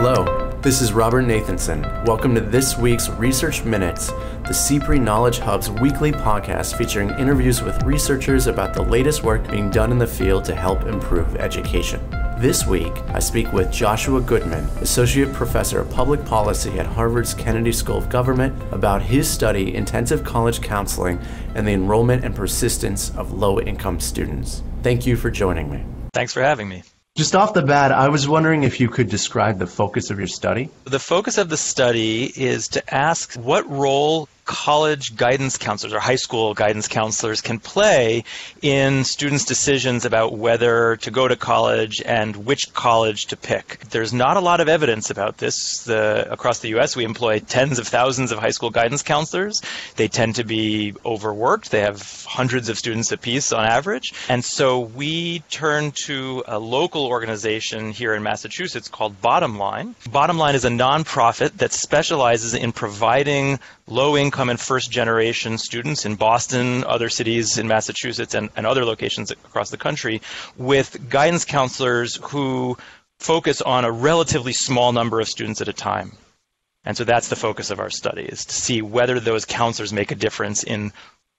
Hello, this is Robert Nathenson. Welcome to this week's Research Minutes, the CPRE Knowledge Hub's weekly podcast featuring interviews with researchers about the latest work being done in the field to help improve education. This week, I speak with Joshua Goodman, Associate Professor of Public Policy at Harvard's Kennedy School of Government, about his study, Intensive College Counseling, and the enrollment and persistence of low-income students. Thank you for joining me. Thanks for having me. Just off the bat, I was wondering if you could describe the focus of your study. The focus of the study is to ask what role college guidance counselors or high school guidance counselors can play in students' decisions about whether to go to college and which college to pick. There's not a lot of evidence about this. Across the U.S., we employ tens of thousands of high school guidance counselors. They tend to be overworked. They have hundreds of students apiece on average. And so we turn to a local organization here in Massachusetts called Bottom Line. Bottom Line is a nonprofit that specializes in providing low-income and first-generation students in Boston, other cities in Massachusetts, and other locations across the country with guidance counselors who focus on a relatively small number of students at a time. And so that's the focus of our study, is to see whether those counselors make a difference in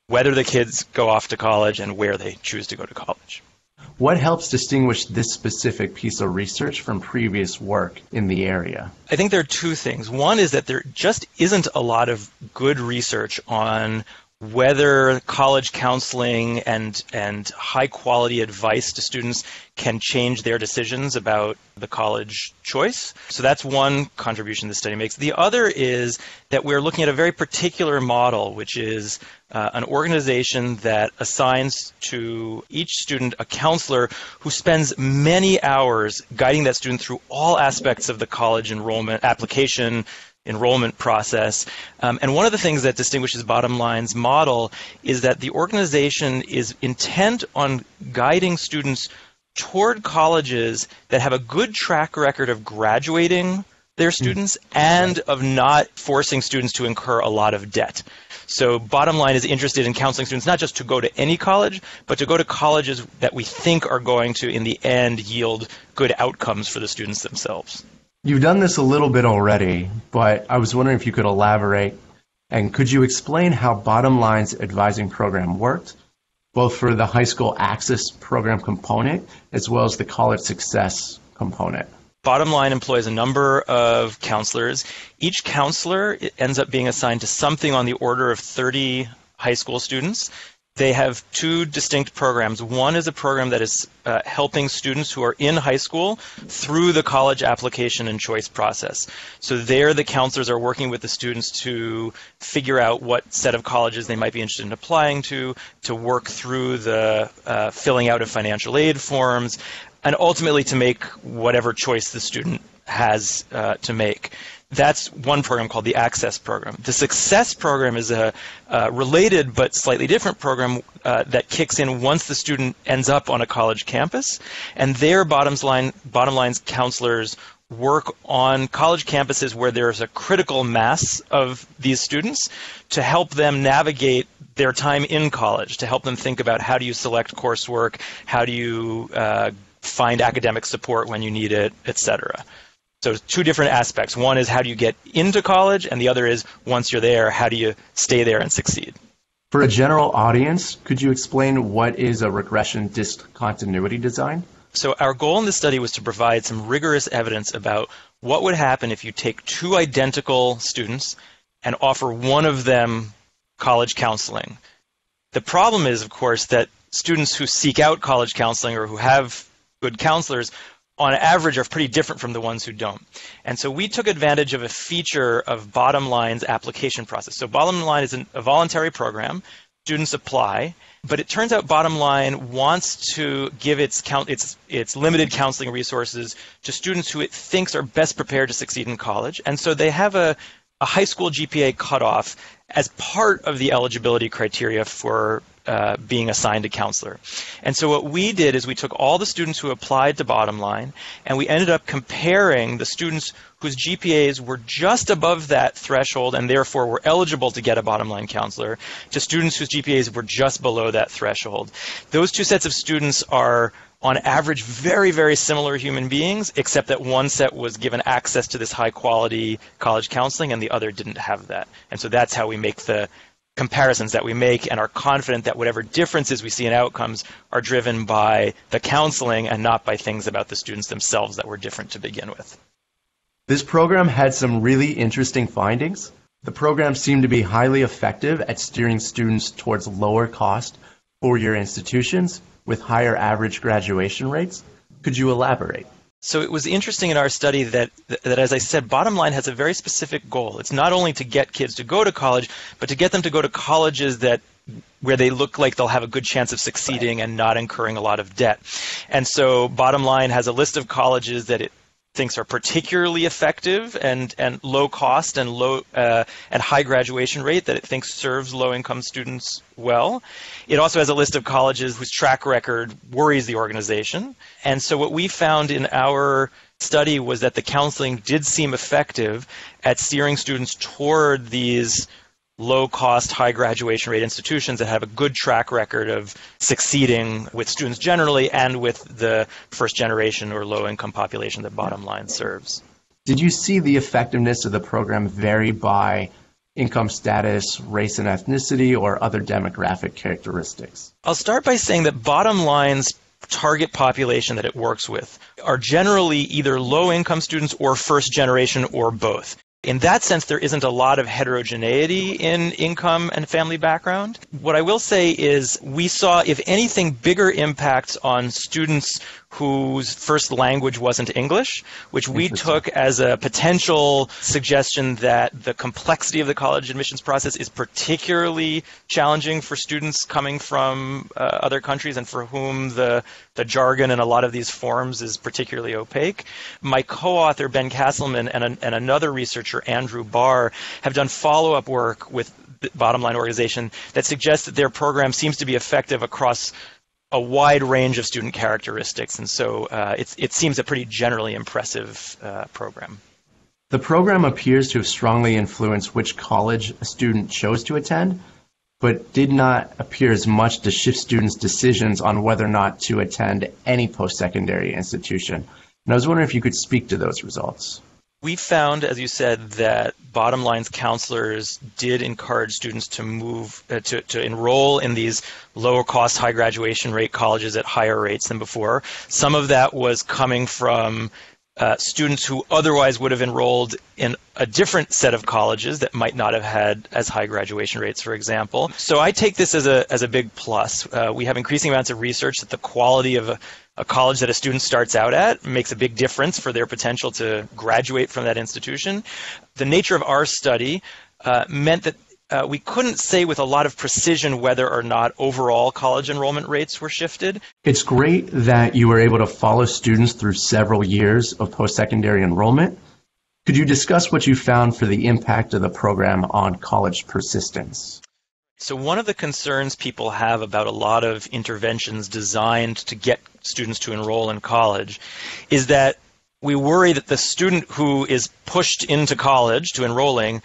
whether the kids go off to college and where they choose to go to college. What helps distinguish this specific piece of research from previous work in the area? I think there are two things. One is that there just isn't a lot of good research on whether college counseling and high-quality advice to students can change their decisions about the college choice. So that's one contribution the study makes. The other is that we're looking at a very particular model, which is an organization that assigns to each student a counselor who spends many hours guiding that student through all aspects of the college enrollment application, enrollment process. And one of the things that distinguishes Bottom Line's model is that the organization is intent on guiding students toward colleges that have a good track record of graduating their students and of not forcing students to incur a lot of debt. So Bottom Line is interested in counseling students not just to go to any college, but to go to colleges that we think are going to, in the end, yield good outcomes for the students themselves. You've done this a little bit already, but I was wondering if you could elaborate, and could you explain how Bottom Line's advising program worked, both for the high school access program component as well as the college success component? Bottom Line employs a number of counselors. Each counselor ends up being assigned to something on the order of 30 high school students. They have two distinct programs. One is a program that is helping students who are in high school through the college application and choice process. So there the counselors are working with the students to figure out what set of colleges they might be interested in applying to work through the filling out of financial aid forms, and ultimately to make whatever choice the student has to make. That's one program called the Access Program. The Success Program is a related but slightly different program that kicks in once the student ends up on a college campus. And there, Bottom Line's counselors work on college campuses where there's a critical mass of these students to help them navigate their time in college, to help them think about how do you select coursework, how do you find academic support when you need it, etc. So two different aspects. One is how do you get into college, and the other is once you're there, how do you stay there and succeed? For a general audience, could you explain what is a regression discontinuity design? So our goal in this study was to provide some rigorous evidence about what would happen if you take two identical students and offer one of them college counseling. The problem is, of course, that students who seek out college counseling or who have good counselors on average are pretty different from the ones who don't. And so we took advantage of a feature of Bottom Line's application process. So Bottom Line is a voluntary program. Students apply, but it turns out Bottom Line wants to give its limited counseling resources to students who it thinks are best prepared to succeed in college. And so they have a high school GPA cutoff as part of the eligibility criteria for being assigned a counselor. And so what we did is we took all the students who applied to Bottom Line, and we ended up comparing the students whose GPAs were just above that threshold and therefore were eligible to get a Bottom Line counselor to students whose GPAs were just below that threshold. Those two sets of students are on average very, very similar human beings, except that one set was given access to this high-quality college counseling and the other didn't have that. And so that's how we make the comparisons that we make and are confident that whatever differences we see in outcomes are driven by the counseling and not by things about the students themselves that were different to begin with. This program had some really interesting findings. The program seemed to be highly effective at steering students towards lower cost four-year institutions with higher average graduation rates. Could you elaborate? So it was interesting in our study that, as I said, Bottom Line has a very specific goal. It's not only to get kids to go to college, but to get them to go to colleges where they look like they'll have a good chance of succeeding and not incurring a lot of debt. And so Bottom Line has a list of colleges that it thinks are particularly effective and low cost and high graduation rate that it thinks serves low-income students well. It also has a list of colleges whose track record worries the organization. And so what we found in our study was that the counseling did seem effective at steering students toward these low-cost, high graduation rate institutions that have a good track record of succeeding with students generally and with the first-generation or low-income population that Bottom Line serves. Did you see the effectiveness of the program vary by income status, race and ethnicity, or other demographic characteristics? I'll start by saying that Bottom Line's target population that it works with are generally either low-income students or first-generation or both. In that sense, there isn't a lot of heterogeneity in income and family background. What I will say is we saw, if anything, bigger impacts on students whose first language wasn't English, which we took as a potential suggestion that the complexity of the college admissions process is particularly challenging for students coming from other countries and for whom the jargon in a lot of these forms is particularly opaque. My co-author, Ben Castleman, and another researcher, Andrew Barr, have done follow-up work with the Bottom Line organization that suggests that their program seems to be effective across a wide range of student characteristics, and so it seems a pretty generally impressive program. The program appears to have strongly influenced which college a student chose to attend, but did not appear as much to shift students' decisions on whether or not to attend any post-secondary institution. And I was wondering if you could speak to those results. We found, as you said, that Bottom Line's counselors did encourage students to move to enroll in these lower cost, high graduation rate colleges at higher rates than before. Some of that was coming from students who otherwise would have enrolled in a different set of colleges that might not have had as high graduation rates, for example. So I take this as a big plus. We have increasing amounts of research that the quality of a college that a student starts out at makes a big difference for their potential to graduate from that institution. The nature of our study meant that we couldn't say with a lot of precision whether or not overall college enrollment rates were shifted. It's great that you were able to follow students through several years of post-secondary enrollment. Could you discuss what you found for the impact of the program on college persistence? So one of the concerns people have about a lot of interventions designed to get students to enroll in college is that we worry that the student who is pushed into college to enrolling,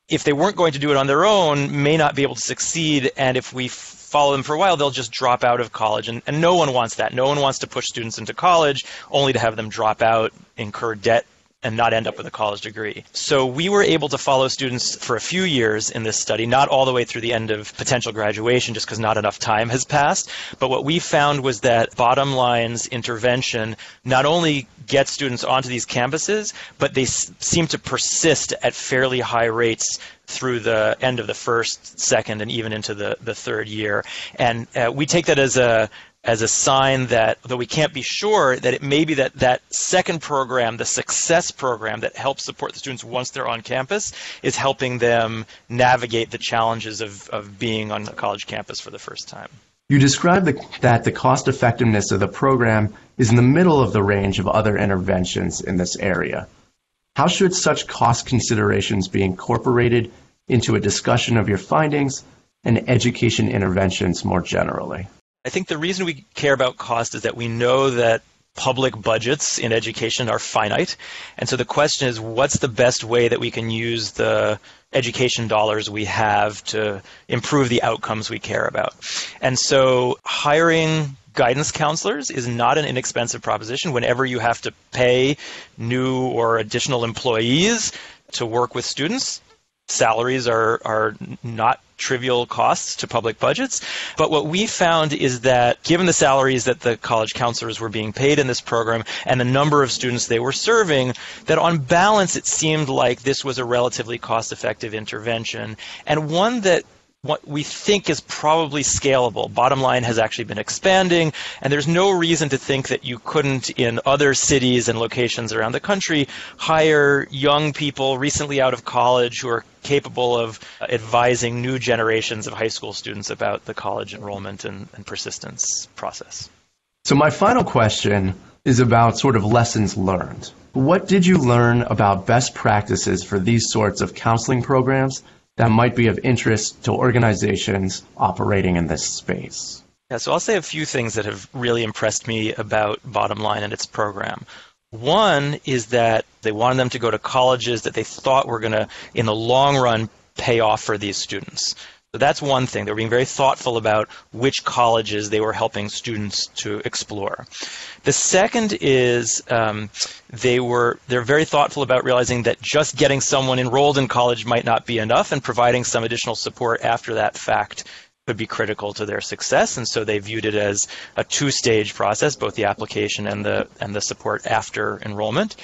if they weren't going to do it on their own, may not be able to succeed, and if we follow them for a while, they'll just drop out of college. And no one wants that. No one wants to push students into college only to have them drop out, incur debt, and not end up with a college degree. So we were able to follow students for a few years in this study, not all the way through the end of potential graduation just because not enough time has passed. But what we found was that Bottom Line's intervention not only gets students onto these campuses, but they seem to persist at fairly high rates through the end of the first, second, and even into the third year. And we take that as a sign that, though we can't be sure, that it may be that second program, the success program that helps support the students once they're on campus, is helping them navigate the challenges of being on a college campus for the first time. You described that the cost effectiveness of the program is in the middle of the range of other interventions in this area. How should such cost considerations be incorporated into a discussion of your findings, and education interventions more generally? I think the reason we care about cost is that we know that public budgets in education are finite. And so the question is, what's the best way that we can use the education dollars we have to improve the outcomes we care about? And so hiring guidance counselors is not an inexpensive proposition. Whenever you have to pay new or additional employees to work with students, salaries are not trivial costs to public budgets. But what we found is that given the salaries that the college counselors were being paid in this program and the number of students they were serving, that on balance it seemed like this was a relatively cost-effective intervention, and one that what we think is probably scalable. Bottom line has actually been expanding, and there's no reason to think that you couldn't, in other cities and locations around the country, hire young people recently out of college who are capable of advising new generations of high school students about the college enrollment and persistence process. So my final question is about sort of lessons learned. What did you learn about best practices for these sorts of counseling programs that might be of interest to organizations operating in this space? Yeah, so I'll say a few things that have really impressed me about Bottom Line and its program. One is that they wanted them to go to colleges that they thought were going to, in the long run, pay off for these students. So that's one thing. They were being very thoughtful about which colleges they were helping students to explore. The second is they're very thoughtful about realizing that just getting someone enrolled in college might not be enough, and providing some additional support after that fact could be critical to their success. And so they viewed it as a two-stage process, both the application and the support after enrollment.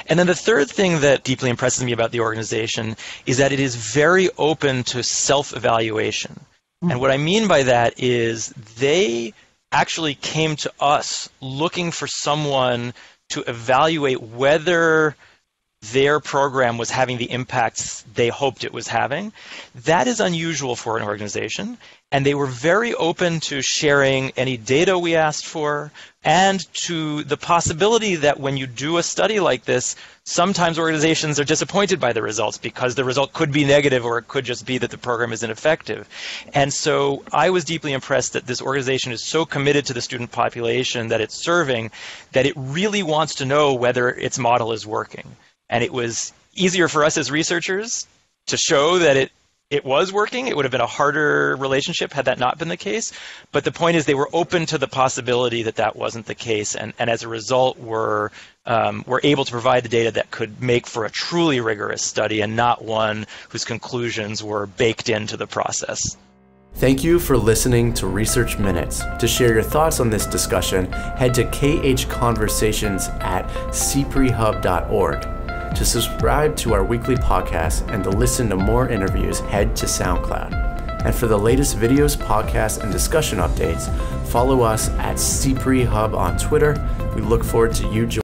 And then the third thing that deeply impresses me about the organization is that it is very open to self-evaluation. And what I mean by that is they actually came to us looking for someone to evaluate whether their program was having the impacts they hoped it was having. That is unusual for an organization, and they were very open to sharing any data we asked for, and to the possibility that when you do a study like this, sometimes organizations are disappointed by the results because the result could be negative, or it could just be that the program is ineffective. And so I was deeply impressed that this organization is so committed to the student population that it's serving that it really wants to know whether its model is working. And it was easier for us as researchers to show that it was working. It would have been a harder relationship had that not been the case. But the point is they were open to the possibility that that wasn't the case. And as a result, were able to provide the data that could make for a truly rigorous study and not one whose conclusions were baked into the process. Thank you for listening to Research Minutes. To share your thoughts on this discussion, head to khconversations@cprehub.org. To subscribe to our weekly podcast and to listen to more interviews, head to SoundCloud. And for the latest videos, podcasts, and discussion updates, follow us at CPRE Hub on Twitter. We look forward to you joining